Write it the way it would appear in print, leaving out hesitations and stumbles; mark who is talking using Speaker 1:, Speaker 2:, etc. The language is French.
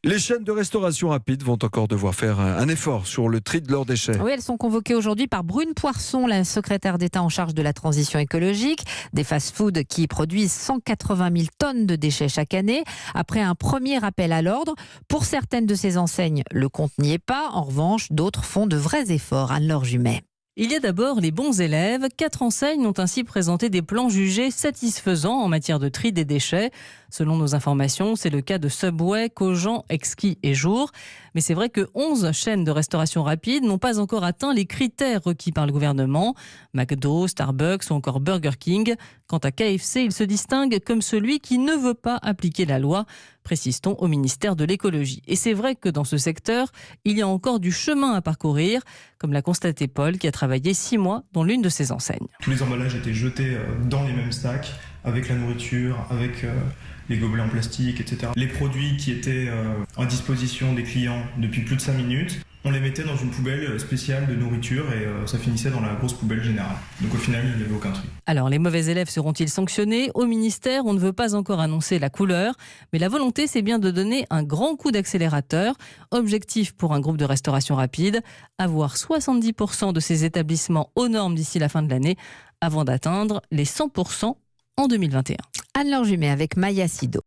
Speaker 1: Les chaînes de restauration rapide vont encore devoir faire un effort sur le tri de leurs déchets.
Speaker 2: Oui, elles sont convoquées aujourd'hui par Brune Poirson, la secrétaire d'État en charge de la transition écologique. Des fast-foods qui produisent 180 000 tonnes de déchets chaque année. Après un premier appel à l'ordre, pour certaines de ces enseignes, le compte n'y est pas. En revanche, d'autres font de vrais efforts. Anne-Laure Jumet.
Speaker 3: Il y a d'abord les bons élèves. 4 enseignes ont ainsi présenté des plans jugés satisfaisants en matière de tri des déchets. Selon nos informations, c'est le cas de Subway, Cogent, Exquis et Jour. Mais c'est vrai que 11 chaînes de restauration rapide n'ont pas encore atteint les critères requis par le gouvernement. McDo, Starbucks ou encore Burger King. Quant à KFC, il se distingue comme celui qui ne veut pas appliquer la loi, précise-t-on au ministère de l'écologie. Et c'est vrai que dans ce secteur, il y a encore du chemin à parcourir, comme l'a constaté Paul, qui a travaillé 6 mois dans l'une de ces enseignes.
Speaker 4: Tous les emballages étaient jetés dans les mêmes sacs, avec la nourriture, avec les gobelets en plastique, etc. Les produits qui étaient à disposition des clients depuis plus de 5 minutes, on les mettait dans une poubelle spéciale de nourriture et ça finissait dans la grosse poubelle générale. Donc au final, il n'y avait aucun tri.
Speaker 3: Alors les mauvais élèves seront-ils sanctionnés ? Au ministère, on ne veut pas encore annoncer la couleur, mais la volonté, c'est bien de donner un grand coup d'accélérateur. Objectif pour un groupe de restauration rapide, avoir 70% de ces établissements aux normes d'ici la fin de l'année, avant d'atteindre les 100% en 2021.
Speaker 2: Anne-Laure Jumet avec Maya Sido.